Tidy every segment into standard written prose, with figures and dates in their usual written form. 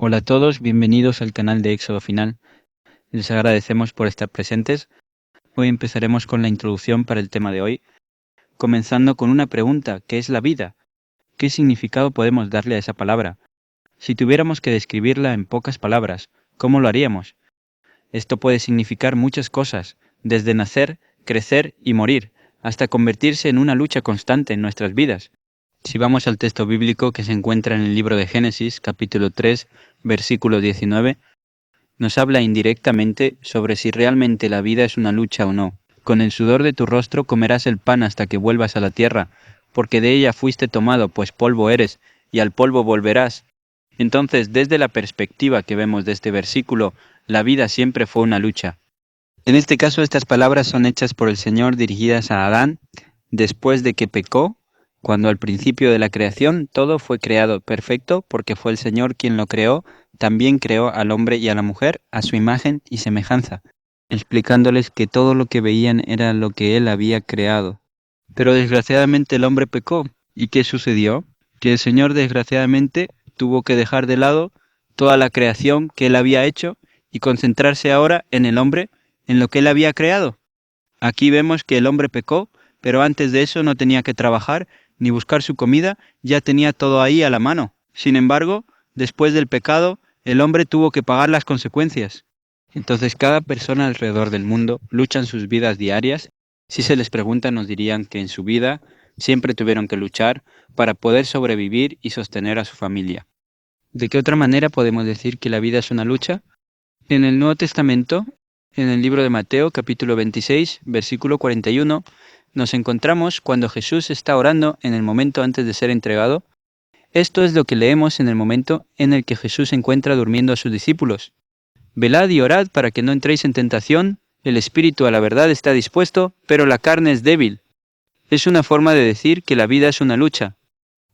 Hola a todos, bienvenidos al canal de Éxodo Final. Les agradecemos por estar presentes. Hoy empezaremos con la introducción para el tema de hoy, comenzando con una pregunta: ¿qué es la vida? ¿Qué significado podemos darle a esa palabra? Si tuviéramos que describirla en pocas palabras, ¿cómo lo haríamos? Esto puede significar muchas cosas, desde nacer, crecer y morir, hasta convertirse en una lucha constante en nuestras vidas. Si vamos al texto bíblico que se encuentra en el libro de Génesis, capítulo 3, versículo 19, nos habla indirectamente sobre si realmente la vida es una lucha o no. Con el sudor de tu rostro comerás el pan hasta que vuelvas a la tierra, porque de ella fuiste tomado, pues polvo eres, y al polvo volverás. Entonces, desde la perspectiva que vemos de este versículo, la vida siempre fue una lucha. En este caso, estas palabras son hechas por el Señor dirigidas a Adán después de que pecó, cuando al principio de la creación todo fue creado perfecto, porque fue el Señor quien lo creó. También creó al hombre y a la mujer a su imagen y semejanza, explicándoles que todo lo que veían era lo que Él había creado. Pero desgraciadamente el hombre pecó. ¿Y qué sucedió? Que el Señor desgraciadamente tuvo que dejar de lado toda la creación que Él había hecho y concentrarse ahora en el hombre, en lo que Él había creado. Aquí vemos que el hombre pecó, pero antes de eso no tenía que trabajar ni buscar su comida, ya tenía todo ahí a la mano. Sin embargo, después del pecado, el hombre tuvo que pagar las consecuencias. Entonces, cada persona alrededor del mundo lucha en sus vidas diarias. Si se les pregunta, nos dirían que en su vida siempre tuvieron que luchar para poder sobrevivir y sostener a su familia. ¿De qué otra manera podemos decir que la vida es una lucha? En el Nuevo Testamento, en el libro de Mateo, capítulo 26, versículo 41, nos encontramos cuando Jesús está orando en el momento antes de ser entregado. Esto es lo que leemos en el momento en el que Jesús se encuentra durmiendo a sus discípulos. Velad y orad para que no entréis en tentación. El espíritu a la verdad está dispuesto, pero la carne es débil. Es una forma de decir que la vida es una lucha.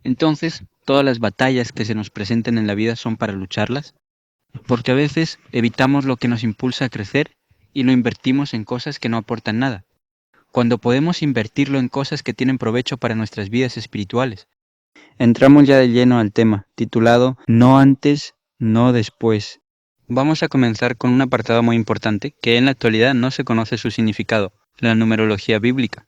Entonces, todas las batallas que se nos presenten en la vida son para lucharlas, porque a veces evitamos lo que nos impulsa a crecer y lo invertimos en cosas que no aportan nada, cuando podemos invertirlo en cosas que tienen provecho para nuestras vidas espirituales. Entramos ya de lleno al tema, titulado No antes, no después. Vamos a comenzar con un apartado muy importante que en la actualidad no se conoce su significado: la numerología bíblica.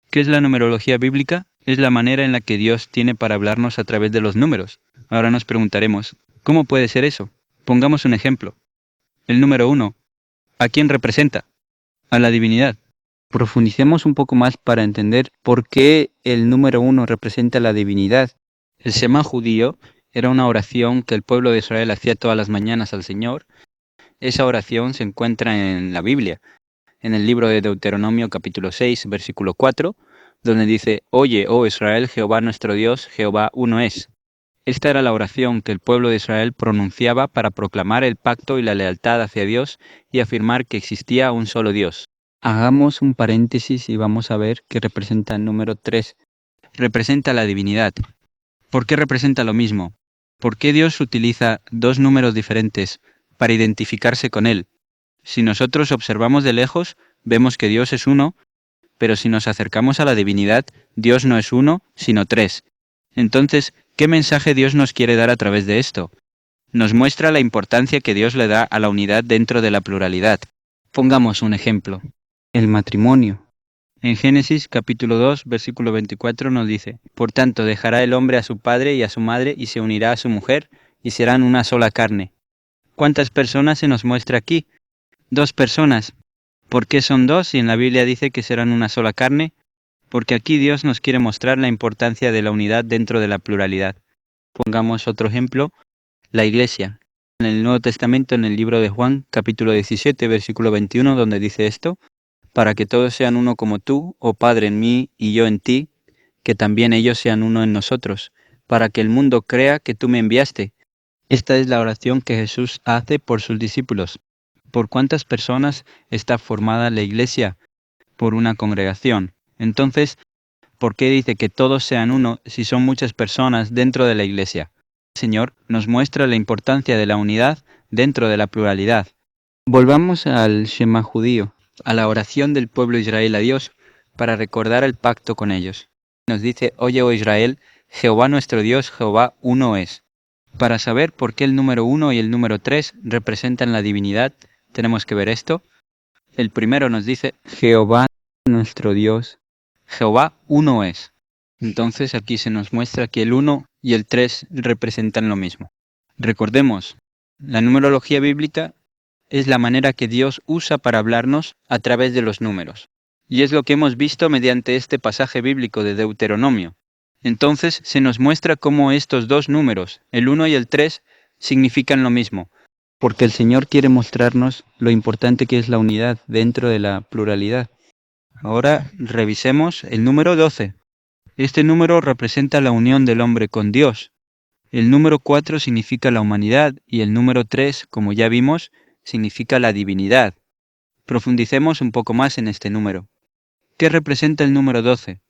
¿Qué es la numerología bíblica? Es la manera en la que Dios tiene para hablarnos a través de los números. Ahora nos preguntaremos, ¿cómo puede ser eso? Pongamos un ejemplo. El número 1, ¿a quién representa? A la divinidad. Profundicemos un poco más para entender por qué el número 1 representa a la divinidad. El Shema judío era una oración que el pueblo de Israel hacía todas las mañanas al Señor. Esa oración se encuentra en la Biblia, en el libro de Deuteronomio capítulo 6, versículo 4, donde dice: Oye, oh Israel, Jehová nuestro Dios, Jehová uno es. Esta era la oración que el pueblo de Israel pronunciaba para proclamar el pacto y la lealtad hacia Dios y afirmar que existía un solo Dios. Hagamos un paréntesis y vamos a ver qué representa el número 3. Representa la divinidad. ¿Por qué representa lo mismo? ¿Por qué Dios utiliza dos números diferentes para identificarse con Él? Si nosotros observamos de lejos, vemos que Dios es uno, pero si nos acercamos a la divinidad, Dios no es uno, sino tres. Entonces, ¿qué mensaje Dios nos quiere dar a través de esto? Nos muestra la importancia que Dios le da a la unidad dentro de la pluralidad. Pongamos un ejemplo. El matrimonio. En Génesis capítulo 2, versículo 24 nos dice: Por tanto, dejará el hombre a su padre y a su madre y se unirá a su mujer, y serán una sola carne. ¿Cuántas personas se nos muestra aquí? Dos personas. ¿Por qué son dos si en la Biblia dice que serán una sola carne? Porque aquí Dios nos quiere mostrar la importancia de la unidad dentro de la pluralidad. Pongamos otro ejemplo, la Iglesia. En el Nuevo Testamento, en el libro de Juan, capítulo 17, versículo 21, donde dice esto: Para que todos sean uno como tú, oh Padre, en mí y yo en ti, que también ellos sean uno en nosotros, para que el mundo crea que tú me enviaste. Esta es la oración que Jesús hace por sus discípulos. ¿Por cuántas personas está formada la Iglesia? Por una congregación. Entonces, ¿por qué dice que todos sean uno si son muchas personas dentro de la Iglesia? El Señor nos muestra la importancia de la unidad dentro de la pluralidad. Volvamos al Shema judío, a la oración del pueblo de Israel a Dios, para recordar el pacto con ellos. Nos dice: Oye, oh Israel, Jehová nuestro Dios, Jehová uno es. Para saber por qué el número 1 y el número 3 representan la divinidad, tenemos que ver esto. El primero nos dice Jehová nuestro Dios. Jehová uno es. Entonces aquí se nos muestra que el 1 y el 3 representan lo mismo. Recordemos, la numerología bíblica es la manera que Dios usa para hablarnos a través de los números. Y es lo que hemos visto mediante este pasaje bíblico de Deuteronomio. Entonces se nos muestra cómo estos dos números, el 1 y el 3, significan lo mismo, porque el Señor quiere mostrarnos lo importante que es la unidad dentro de la pluralidad. Ahora revisemos el número 12. Este número representa la unión del hombre con Dios. El número 4 significa la humanidad y el número 3, como ya vimos, significa la divinidad. Profundicemos un poco más en este número. ¿Qué representa el número 12?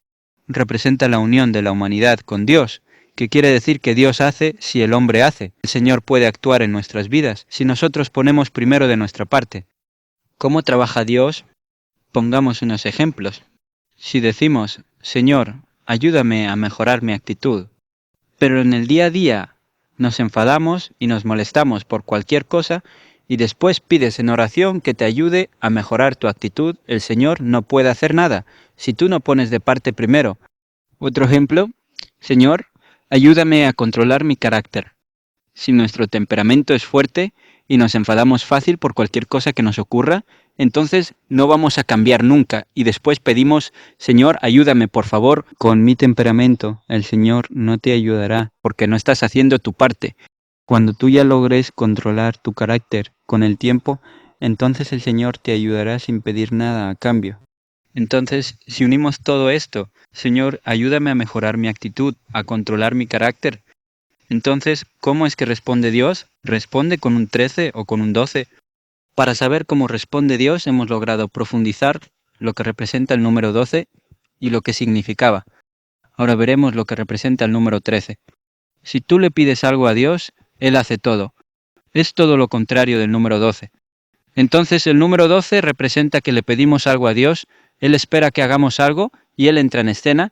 Representa la unión de la humanidad con Dios, que quiere decir que Dios hace si el hombre hace. El Señor puede actuar en nuestras vidas si nosotros ponemos primero de nuestra parte. ¿Cómo trabaja Dios? Pongamos unos ejemplos. Si decimos, Señor, ayúdame a mejorar mi actitud, pero en el día a día nos enfadamos y nos molestamos por cualquier cosa y después pides en oración que te ayude a mejorar tu actitud, el Señor no puede hacer nada si tú no pones de parte primero. Otro ejemplo, Señor, ayúdame a controlar mi carácter. Si nuestro temperamento es fuerte y nos enfadamos fácil por cualquier cosa que nos ocurra, entonces no vamos a cambiar nunca y después pedimos, Señor, ayúdame por favor con mi temperamento. El Señor no te ayudará porque no estás haciendo tu parte. Cuando tú ya logres controlar tu carácter con el tiempo, entonces el Señor te ayudará sin pedir nada a cambio. Entonces, si unimos todo esto, Señor, ayúdame a mejorar mi actitud, a controlar mi carácter. Entonces, ¿cómo es que responde Dios? ¿Responde con un 13 o con un 12? Para saber cómo responde Dios, hemos logrado profundizar lo que representa el número 12 y lo que significaba. Ahora veremos lo que representa el número 13. Si tú le pides algo a Dios, Él hace todo. Es todo lo contrario del número 12. Entonces, el número 12 representa que le pedimos algo a Dios, Él espera que hagamos algo y Él entra en escena.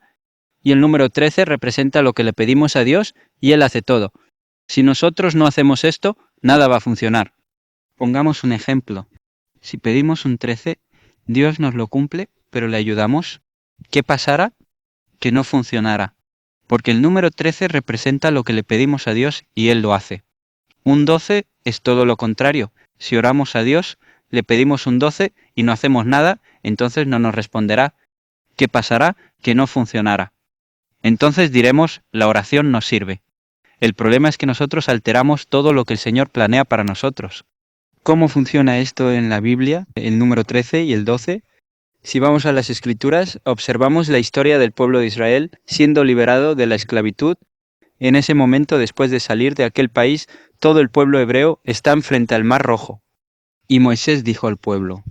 Y el número 13 representa lo que le pedimos a Dios y Él hace todo. Si nosotros no hacemos esto, nada va a funcionar. Pongamos un ejemplo. Si pedimos un 13, Dios nos lo cumple, pero le ayudamos. ¿Qué pasará? Que no funcionará. Porque el número 13 representa lo que le pedimos a Dios y Él lo hace. Un 12 es todo lo contrario. Si oramos a Dios, le pedimos un 12 y no hacemos nada, entonces no nos responderá. ¿Qué pasará? Que no funcionará. Entonces diremos, la oración no sirve. El problema es que nosotros alteramos todo lo que el Señor planea para nosotros. ¿Cómo funciona esto en la Biblia, el número 13 y el 12? Si vamos a las Escrituras, observamos la historia del pueblo de Israel siendo liberado de la esclavitud. En ese momento, después de salir de aquel país, todo el pueblo hebreo está frente al Mar Rojo. Y Moisés dijo al pueblo,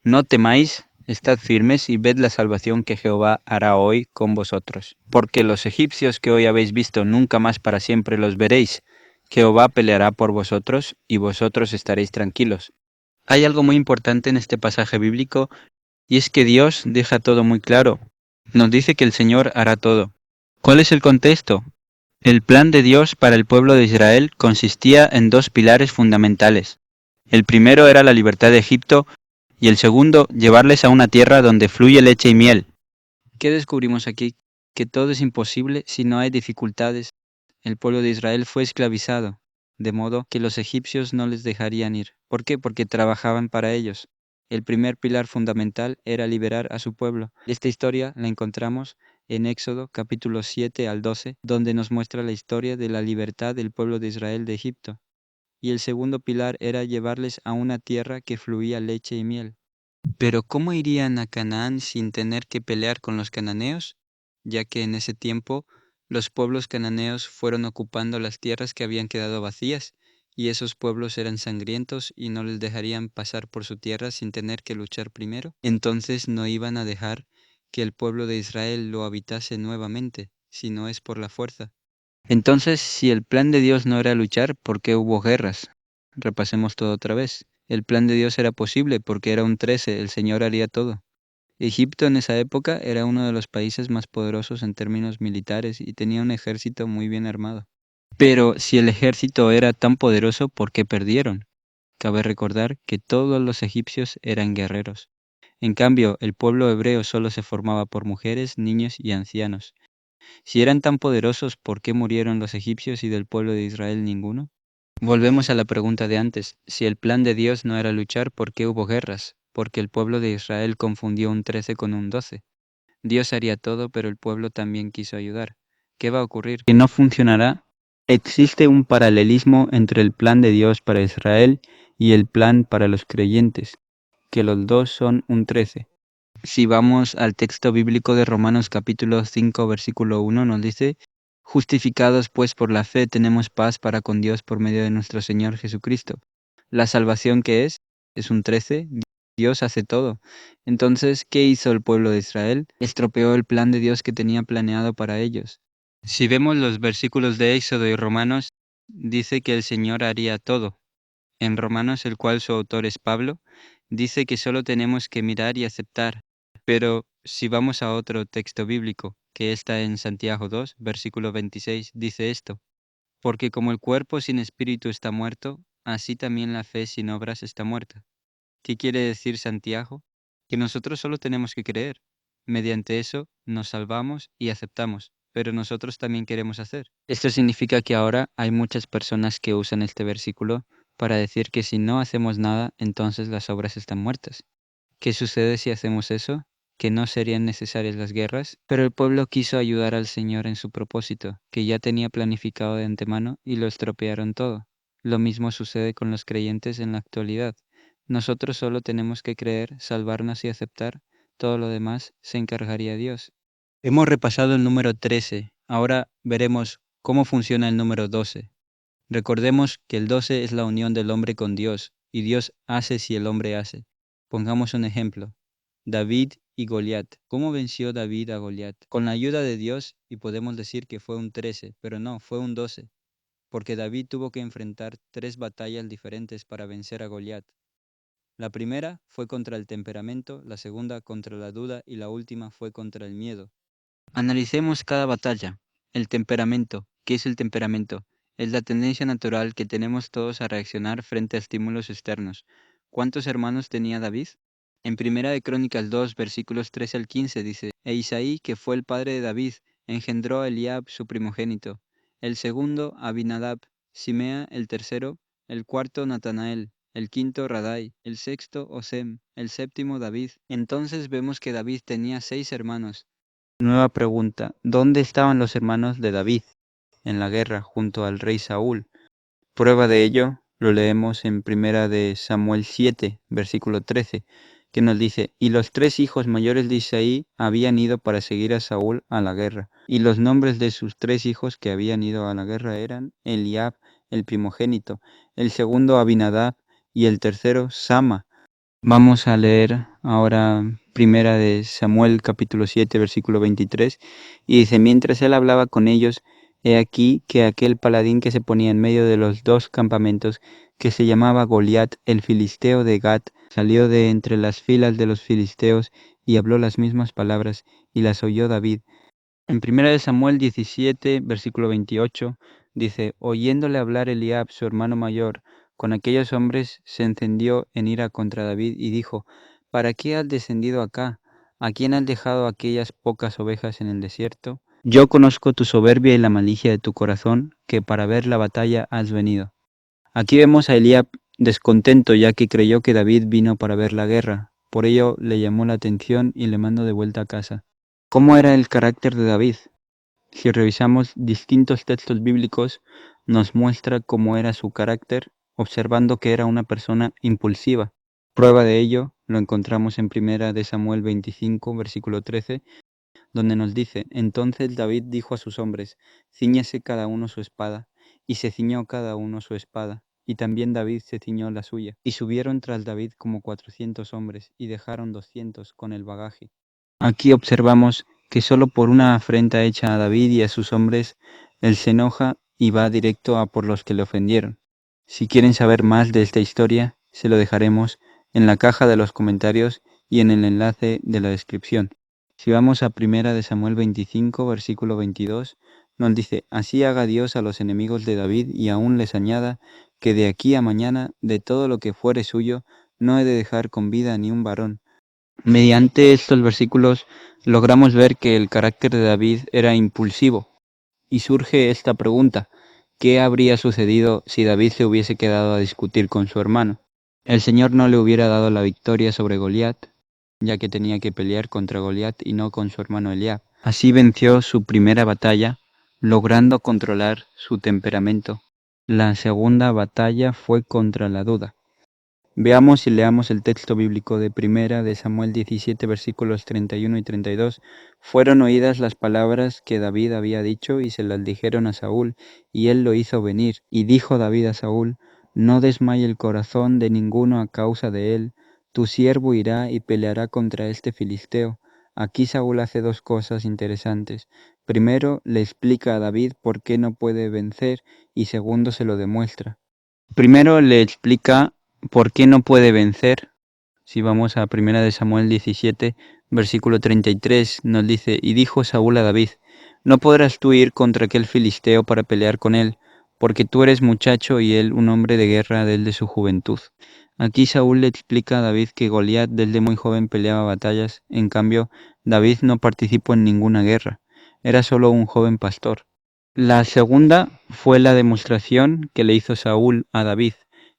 no temáis, estad firmes y ved la salvación que Jehová hará hoy con vosotros. Porque los egipcios que hoy habéis visto nunca más para siempre los veréis. Jehová peleará por vosotros y vosotros estaréis tranquilos. Hay algo muy importante en este pasaje bíblico y es que Dios deja todo muy claro. Nos dice que el Señor hará todo. ¿Cuál es el contexto? El plan de Dios para el pueblo de Israel consistía en dos pilares fundamentales. El primero era la libertad de Egipto y el segundo, llevarles a una tierra donde fluye leche y miel. ¿Qué descubrimos aquí? Que todo es imposible si no hay dificultades. El pueblo de Israel fue esclavizado, de modo que los egipcios no les dejarían ir. ¿Por qué? Porque trabajaban para ellos. El primer pilar fundamental era liberar a su pueblo. Esta historia la encontramos en Éxodo capítulo 7 al 12, donde nos muestra la historia de la libertad del pueblo de Israel de Egipto. Y el segundo pilar era llevarles a una tierra que fluía leche y miel. Pero ¿cómo irían a Canaán sin tener que pelear con los cananeos? Ya que en ese tiempo los pueblos cananeos fueron ocupando las tierras que habían quedado vacías, y esos pueblos eran sangrientos y no les dejarían pasar por su tierra sin tener que luchar primero. Entonces no iban a dejar que el pueblo de Israel lo habitase nuevamente, si no es por la fuerza. Entonces, si el plan de Dios no era luchar, ¿por qué hubo guerras? Repasemos todo otra vez. El plan de Dios era posible porque era un 13, el Señor haría todo. Egipto en esa época era uno de los países más poderosos en términos militares y tenía un ejército muy bien armado. Pero si el ejército era tan poderoso, ¿por qué perdieron? Cabe recordar que todos los egipcios eran guerreros. En cambio, el pueblo hebreo solo se formaba por mujeres, niños y ancianos. Si eran tan poderosos, ¿por qué murieron los egipcios y del pueblo de Israel ninguno? Volvemos a la pregunta de antes. Si el plan de Dios no era luchar, ¿por qué hubo guerras? Porque el pueblo de Israel confundió un 13 con un 12. Dios haría todo, pero el pueblo también quiso ayudar. ¿Qué va a ocurrir? ¿Que no funcionará? Existe un paralelismo entre el plan de Dios para Israel y el plan para los creyentes, que los dos son un 13. Si vamos al texto bíblico de Romanos capítulo 5 versículo 1 nos dice: justificados pues por la fe tenemos paz para con Dios por medio de nuestro Señor Jesucristo. La salvación que es un 13, Dios hace todo. Entonces, ¿qué hizo el pueblo de Israel? Estropeó el plan de Dios que tenía planeado para ellos. Si vemos los versículos de Éxodo y Romanos, dice que el Señor haría todo. En Romanos, el cual su autor es Pablo, dice que solo tenemos que mirar y aceptar. Pero si vamos a otro texto bíblico, que está en Santiago 2, versículo 26, dice esto: porque como el cuerpo sin espíritu está muerto, así también la fe sin obras está muerta. ¿Qué quiere decir Santiago? Que nosotros solo tenemos que creer. Mediante eso nos salvamos y aceptamos, pero nosotros también queremos hacer. Esto significa que ahora hay muchas personas que usan este versículo para decir que si no hacemos nada, entonces las obras están muertas. ¿Qué sucede si hacemos eso? Que no serían necesarias las guerras, pero el pueblo quiso ayudar al Señor en su propósito, que ya tenía planificado de antemano, y lo estropearon todo. Lo mismo sucede con los creyentes en la actualidad. Nosotros solo tenemos que creer, salvarnos y aceptar. Todo lo demás se encargaría Dios. Hemos repasado el número 13. Ahora veremos cómo funciona el número 12. Recordemos que el 12 es la unión del hombre con Dios, y Dios hace si el hombre hace. Pongamos un ejemplo. David y Goliat. ¿Cómo venció David a Goliat? Con la ayuda de Dios, y podemos decir que fue un 13, pero no, fue un 12, porque David tuvo que enfrentar 3 batallas diferentes para vencer a Goliat. La primera fue contra el temperamento, la segunda contra la duda y la última fue contra el miedo. Analicemos cada batalla. El temperamento. ¿Qué es el temperamento? Es la tendencia natural que tenemos todos a reaccionar frente a estímulos externos. ¿Cuántos hermanos tenía David? En Primera de Crónicas 2, versículos 13 al 15 dice: E Isaí, que fue el padre de David, engendró a Eliab su primogénito, el segundo Abinadab, Simea el tercero, el cuarto Natanael, el quinto Radai, el sexto Osem, el séptimo David. Entonces vemos que David tenía 6 hermanos. Nueva pregunta: ¿dónde estaban los hermanos de David? En la guerra, junto al rey Saúl. Prueba de ello lo leemos en Primera de Samuel 7, versículo 13, que nos dice: y los 3 hijos mayores de Isaí habían ido para seguir a Saúl a la guerra. Y los nombres de sus 3 hijos que habían ido a la guerra eran Eliab, el primogénito, el segundo Abinadab y el tercero Sama. Vamos a leer ahora Primera de Samuel capítulo 7 versículo 23 y dice: mientras él hablaba con ellos, he aquí que aquel paladín que se ponía en medio de los 2 campamentos, que se llamaba Goliat el filisteo de Gat, salió de entre las filas de los filisteos y habló las mismas palabras, y las oyó David. En Primera de Samuel 17 versículo 28 dice: oyéndole hablar Eliab su hermano mayor con aquellos hombres, se encendió en ira contra David y dijo: ¿para qué has descendido acá? ¿A quién has dejado aquellas pocas ovejas en el desierto? Yo conozco tu soberbia y la malicia de tu corazón, que para ver la batalla has venido. Aquí vemos a Eliab descontento, ya que creyó que David vino para ver la guerra. Por ello le llamó la atención y le mandó de vuelta a casa. ¿Cómo era el carácter de David? Si revisamos distintos textos bíblicos, nos muestra cómo era su carácter, observando que era una persona impulsiva. Prueba de ello lo encontramos en Primera de Samuel 25, versículo 13, donde nos dice: entonces David dijo a sus hombres: cíñese cada uno su espada, y se ciñó cada uno su espada, y también David se ciñó la suya. Y subieron tras David como 400 hombres, y dejaron 200 con el bagaje. Aquí observamos que solo por una afrenta hecha a David y a sus hombres, él se enoja y va directo a por los que le ofendieron. Si quieren saber más de esta historia, se lo dejaremos en la caja de los comentarios y en el enlace de la descripción. Si vamos a Primera de Samuel 25, versículo 22, Nos dice, así haga Dios a los enemigos de David y aún les añada que de aquí a mañana de todo lo que fuere suyo no he de dejar con vida ni un varón. Mediante estos versículos logramos ver que el carácter de David era impulsivo y surge esta pregunta, ¿qué habría sucedido si David se hubiese quedado a discutir con su hermano? El Señor no le hubiera dado la victoria sobre Goliat, ya que tenía que pelear contra Goliat y no con su hermano Eliab. Así venció su primera batalla, logrando controlar su temperamento. La segunda batalla fue contra la duda. Veamos y leamos el texto bíblico de Primera de Samuel 17, versículos 31 y 32. Fueron oídas las palabras que David había dicho y se las dijeron a Saúl, y él lo hizo venir. Y dijo David a Saúl, no desmaye el corazón de ninguno a causa de él. Tu siervo irá y peleará contra este filisteo. Aquí Saúl hace dos cosas interesantes. Primero, le explica a David por qué no puede vencer y segundo, se lo demuestra. Primero le explica por qué no puede vencer. Si vamos a 1 de Samuel 17, versículo 33, nos dice, y dijo Saúl a David, no podrás tú ir contra aquel filisteo para pelear con él, porque tú eres muchacho y él un hombre de guerra desde su juventud. Aquí Saúl le explica a David que Goliat desde muy joven peleaba batallas, en cambio David no participó en ninguna guerra, era solo un joven pastor. La segunda fue la demostración que le hizo Saúl a David.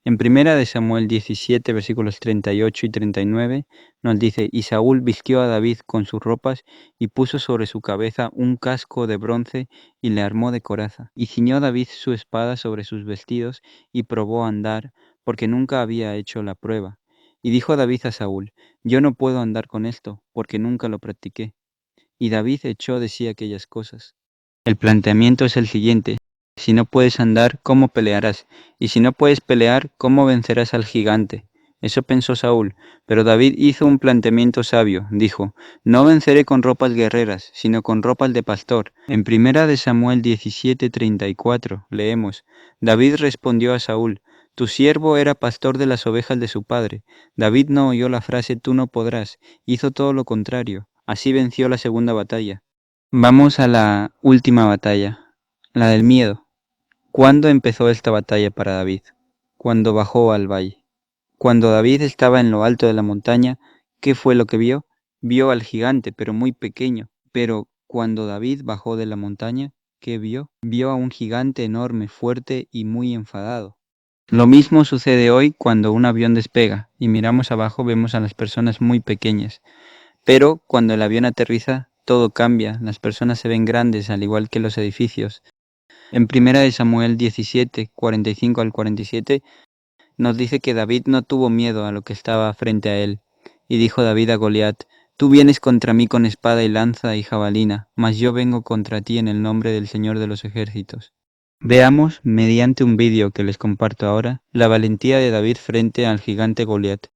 En 1 de Samuel 17, versículos 38 y 39, nos dice, y Saúl vistió a David con sus ropas y puso sobre su cabeza un casco de bronce y le armó de coraza. Y ciñó David su espada sobre sus vestidos y probó a andar, porque nunca había hecho la prueba. Y dijo David a Saúl, yo no puedo andar con esto, porque nunca lo practiqué. Y David echó de sí aquellas cosas. El planteamiento es el siguiente. Si no puedes andar, ¿cómo pelearás? Y si no puedes pelear, ¿cómo vencerás al gigante? Eso pensó Saúl, pero David hizo un planteamiento sabio. Dijo, no venceré con ropas guerreras, sino con ropas de pastor. En 1 de Samuel 17:34 leemos, David respondió a Saúl, tu siervo era pastor de las ovejas de su padre. David no oyó la frase tú no podrás, hizo todo lo contrario. Así venció la segunda batalla. Vamos a la última batalla, la del miedo. ¿Cuándo empezó esta batalla para David? Cuando bajó al valle. Cuando David estaba en lo alto de la montaña, ¿qué fue lo que vio? Vio al gigante, pero muy pequeño. Pero cuando David bajó de la montaña, ¿qué vio? Vio a un gigante enorme, fuerte y muy enfadado. Lo mismo sucede hoy cuando un avión despega y miramos abajo vemos a las personas muy pequeñas. Pero cuando el avión aterriza, todo cambia, las personas se ven grandes, al igual que los edificios. En 1 de Samuel 17, 45 al 47, nos dice que David no tuvo miedo a lo que estaba frente a él. Y dijo David a Goliat, tú vienes contra mí con espada y lanza y jabalina, mas yo vengo contra ti en el nombre del Señor de los ejércitos. Veamos, mediante un vídeo que les comparto ahora, la valentía de David frente al gigante Goliat.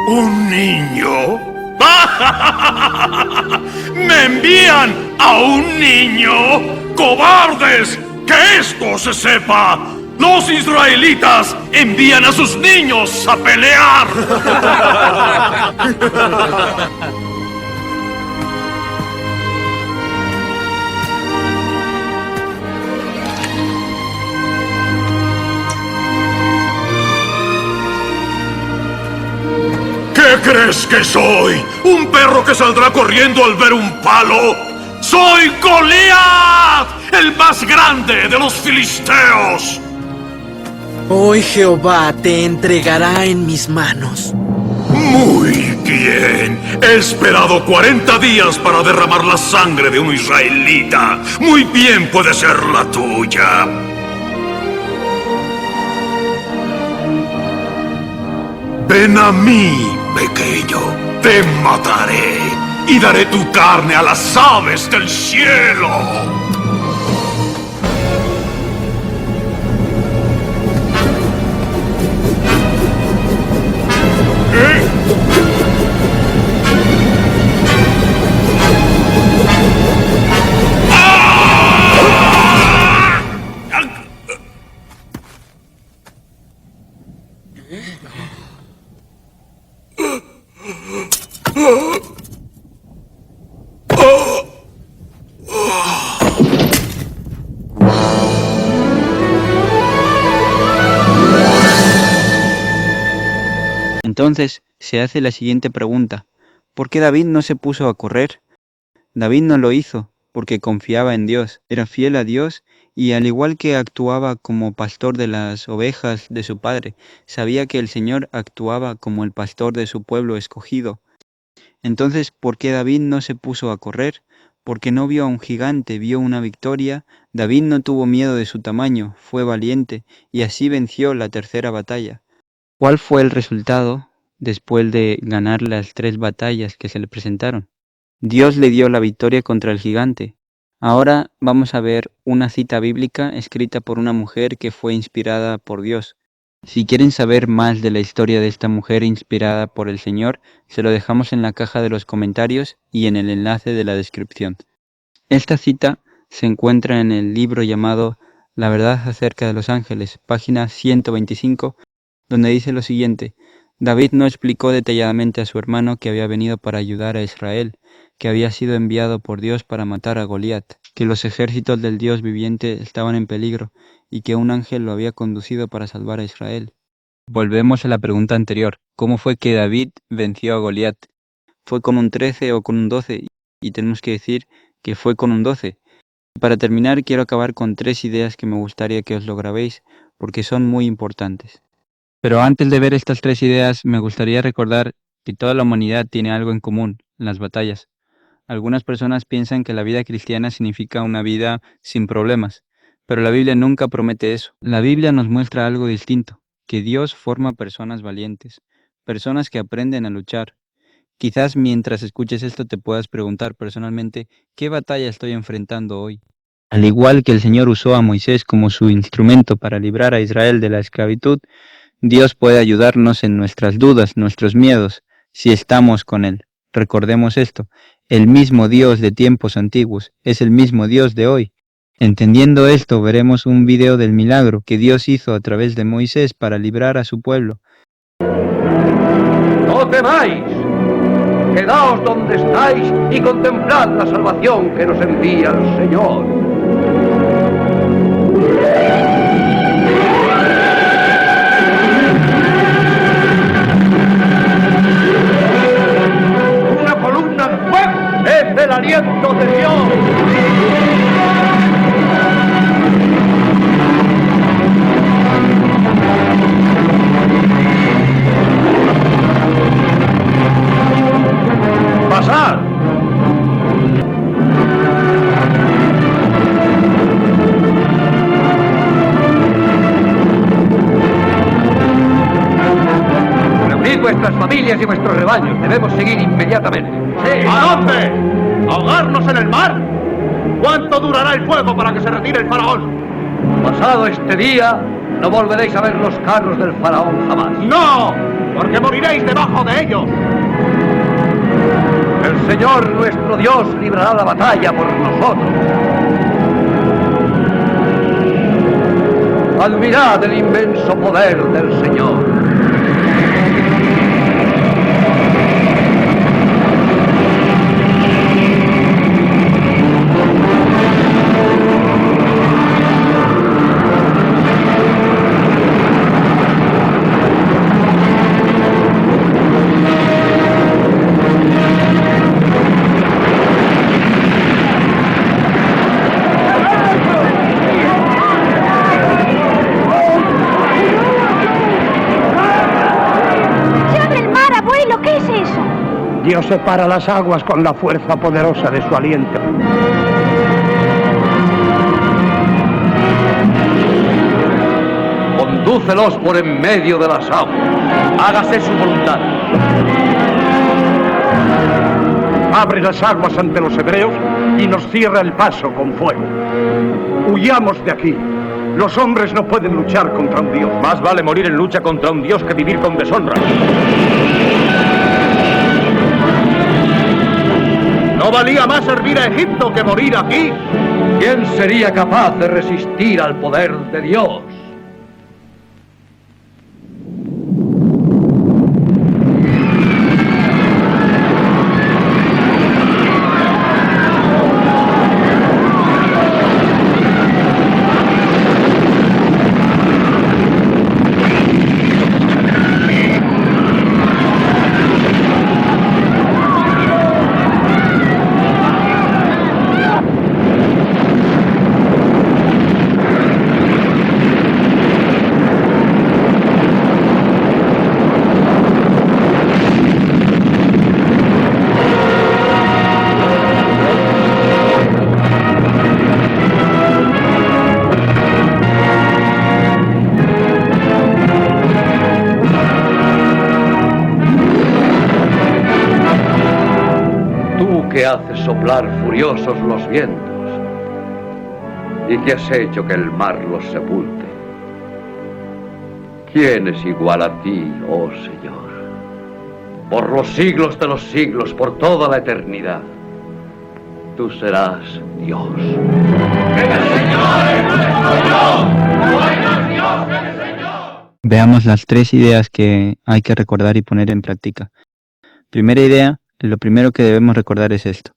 ¿Un niño? ¡Me envían a un niño! ¡Cobardes! ¡Que esto se sepa! ¡Los israelitas envían a sus niños a pelear! ¿Qué crees que soy? ¿Un perro que saldrá corriendo al ver un palo? ¡Soy Goliat, el más grande de los filisteos! Hoy Jehová te entregará en mis manos. Muy bien. He esperado 40 días para derramar la sangre de un israelita. Muy bien puede ser la tuya. Ven a mí, pequeño. Te mataré y daré tu carne a las aves del cielo. Entonces se hace la siguiente pregunta: ¿por qué David no se puso a correr? David no lo hizo porque confiaba en Dios, era fiel a Dios y al igual que actuaba como pastor de las ovejas de su padre, sabía que el Señor actuaba como el pastor de su pueblo escogido. Entonces, ¿por qué David no se puso a correr? Porque no vio a un gigante, vio una victoria. David no tuvo miedo de su tamaño, fue valiente y así venció la tercera batalla. ¿Cuál fue el resultado después de ganar las 3 batallas que se le presentaron? Dios le dio la victoria contra el gigante. Ahora vamos a ver una cita bíblica escrita por una mujer que fue inspirada por Dios. Si quieren saber más de la historia de esta mujer inspirada por el Señor, se lo dejamos en la caja de los comentarios y en el enlace de la descripción. Esta cita se encuentra en el libro llamado La verdad acerca de los ángeles, página 125, donde dice lo siguiente: David no explicó detalladamente a su hermano que había venido para ayudar a Israel, que había sido enviado por Dios para matar a Goliat, que los ejércitos del Dios viviente estaban en peligro y que un ángel lo había conducido para salvar a Israel. Volvemos a la pregunta anterior: ¿cómo fue que David venció a Goliat? ¿Fue con un 13 o con un 12? Y tenemos que decir que fue con un 12. Para terminar, quiero acabar con 3 ideas que me gustaría que os lo grabéis, porque son muy importantes. Pero antes de ver estas 3 ideas, me gustaría recordar que toda la humanidad tiene algo en común: las batallas. Algunas personas piensan que la vida cristiana significa una vida sin problemas, pero la Biblia nunca promete eso. La Biblia nos muestra algo distinto, que Dios forma personas valientes, personas que aprenden a luchar. Quizás mientras escuches esto te puedas preguntar personalmente: ¿qué batalla estoy enfrentando hoy? Al igual que el Señor usó a Moisés como su instrumento para librar a Israel de la esclavitud, Dios puede ayudarnos en nuestras dudas, nuestros miedos, si estamos con Él. Recordemos esto: el mismo Dios de tiempos antiguos es el mismo Dios de hoy. Entendiendo esto, veremos un video del milagro que Dios hizo a través de Moisés para librar a su pueblo. ¡No temáis! Quedaos donde estáis y contemplad la salvación que nos envía el Señor. Una columna de fuego es el aliento de Dios. ¡Pasad! Reunid vuestras familias y vuestros rebaños. Debemos seguir inmediatamente. ¡Sí! ¿A dónde? ¿Ahogarnos en el mar? ¿Cuánto durará el fuego para que se retire el faraón? Pasado este día, no volveréis a ver los carros del faraón jamás. ¡No! Porque moriréis debajo de ellos. El Señor nuestro Dios librará la batalla por nosotros. Admirad el inmenso poder del Señor. Dios separa las aguas con la fuerza poderosa de su aliento. Condúcelos por en medio de las aguas. Hágase su voluntad. Abre las aguas ante los hebreos y nos cierra el paso con fuego. Huyamos de aquí. Los hombres no pueden luchar contra un Dios. Más vale morir en lucha contra un Dios que vivir con deshonra. ¿No valía más servir a Egipto que morir aquí? ¿Quién sería capaz de resistir al poder de Dios? que haces soplar furiosos los vientos y que has hecho que el mar los sepulte. ¿Quién es igual a ti, oh Señor? Por los siglos de los siglos, por toda la eternidad, tú serás Dios. Veamos las tres ideas que hay que recordar y poner en práctica. Primera idea, lo primero que debemos recordar es esto: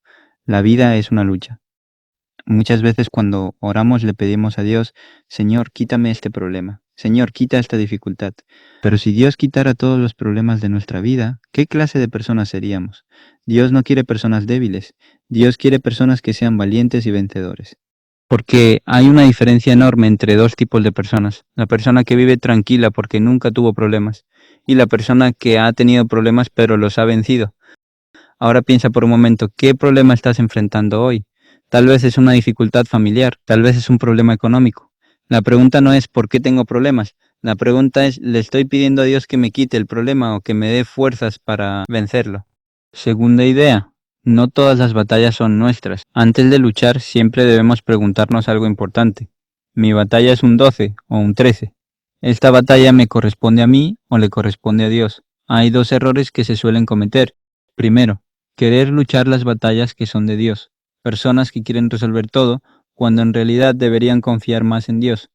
la vida es una lucha. Muchas veces cuando oramos le pedimos a Dios: Señor, quítame este problema, Señor, quita esta dificultad. Pero si Dios quitara todos los problemas de nuestra vida, ¿qué clase de personas seríamos? Dios no quiere personas débiles, Dios quiere personas que sean valientes y vencedores. Porque hay una diferencia enorme entre dos tipos de personas: la persona que vive tranquila porque nunca tuvo problemas, y la persona que ha tenido problemas pero los ha vencido. Ahora piensa por un momento, ¿qué problema estás enfrentando hoy? Tal vez es una dificultad familiar, tal vez es un problema económico. La pregunta no es ¿por qué tengo problemas? La pregunta es, ¿le estoy pidiendo a Dios que me quite el problema o que me dé fuerzas para vencerlo? Segunda idea, no todas las batallas son nuestras. Antes de luchar siempre debemos preguntarnos algo importante. ¿Mi batalla es un 12 o un 13? ¿Esta batalla me corresponde a mí o le corresponde a Dios? Hay dos errores que se suelen cometer. Primero, querer luchar las batallas que son de Dios. Personas que quieren resolver todo, cuando en realidad deberían confiar más en Dios.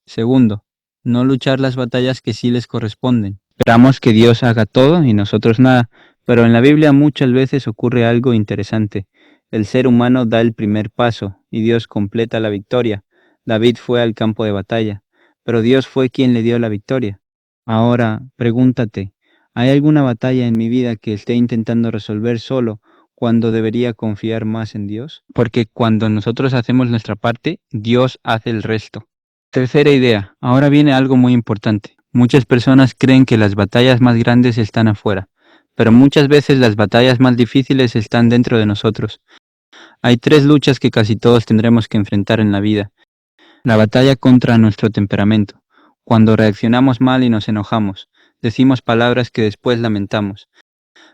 Segundo, no luchar las batallas que sí les corresponden. Esperamos que Dios haga todo y nosotros nada, pero en la Biblia muchas veces ocurre algo interesante. El ser humano da el primer paso y Dios completa la victoria. David fue al campo de batalla, pero Dios fue quien le dio la victoria. Ahora, pregúntate, ¿hay alguna batalla en mi vida que esté intentando resolver solo cuando debería confiar más en Dios? Porque cuando nosotros hacemos nuestra parte, Dios hace el resto. Tercera idea, ahora viene algo muy importante. Muchas personas creen que las batallas más grandes están afuera, pero muchas veces las batallas más difíciles están dentro de nosotros. Hay tres luchas que casi todos tendremos que enfrentar en la vida. La batalla contra nuestro temperamento. Cuando reaccionamos mal y nos enojamos, decimos palabras que después lamentamos.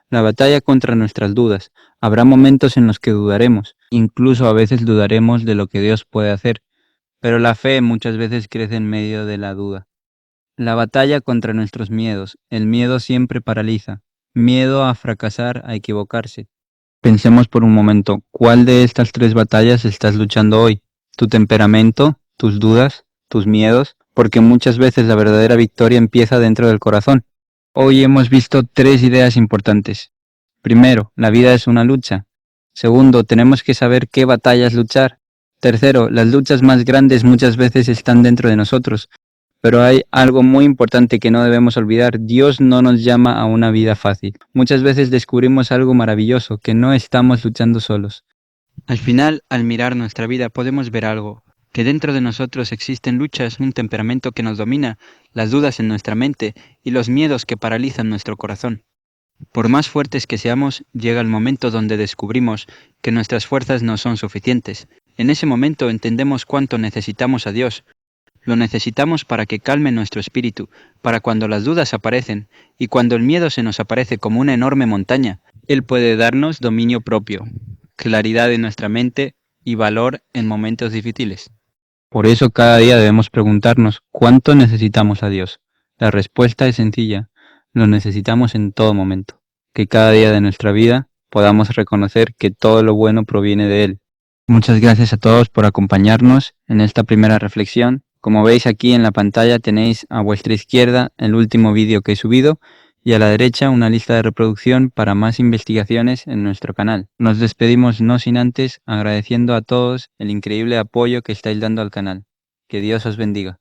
La batalla contra nuestras dudas. Habrá momentos en los que dudaremos, incluso a veces dudaremos de lo que Dios puede hacer, pero la fe muchas veces crece en medio de la duda. La batalla contra nuestros miedos. El miedo siempre paraliza. Miedo a fracasar, a equivocarse. Pensemos por un momento, ¿cuál de estas tres batallas estás luchando hoy? ¿Tu temperamento? ¿Tus dudas? ¿Tus miedos? Porque muchas veces la verdadera victoria empieza dentro del corazón. Hoy hemos visto tres ideas importantes. Primero, la vida es una lucha. Segundo, tenemos que saber qué batallas luchar. Tercero, las luchas más grandes muchas veces están dentro de nosotros. Pero hay algo muy importante que no debemos olvidar: Dios no nos llama a una vida fácil. Muchas veces descubrimos algo maravilloso, que no estamos luchando solos. Al final, al mirar nuestra vida, podemos ver algo: que dentro de nosotros existen luchas, un temperamento que nos domina, las dudas en nuestra mente y los miedos que paralizan nuestro corazón. Por más fuertes que seamos, llega el momento donde descubrimos que nuestras fuerzas no son suficientes. En ese momento entendemos cuánto necesitamos a Dios. Lo necesitamos para que calme nuestro espíritu, para cuando las dudas aparecen y cuando el miedo se nos aparece como una enorme montaña. Él puede darnos dominio propio, claridad en nuestra mente y valor en momentos difíciles. Por eso cada día debemos preguntarnos ¿cuánto necesitamos a Dios? La respuesta es sencilla: lo necesitamos en todo momento. Que cada día de nuestra vida podamos reconocer que todo lo bueno proviene de Él. Muchas gracias a todos por acompañarnos en esta primera reflexión. Como veis aquí en la pantalla tenéis a vuestra izquierda el último vídeo que he subido y a la derecha una lista de reproducción para más investigaciones en nuestro canal. Nos despedimos no sin antes agradeciendo a todos el increíble apoyo que estáis dando al canal. Que Dios os bendiga.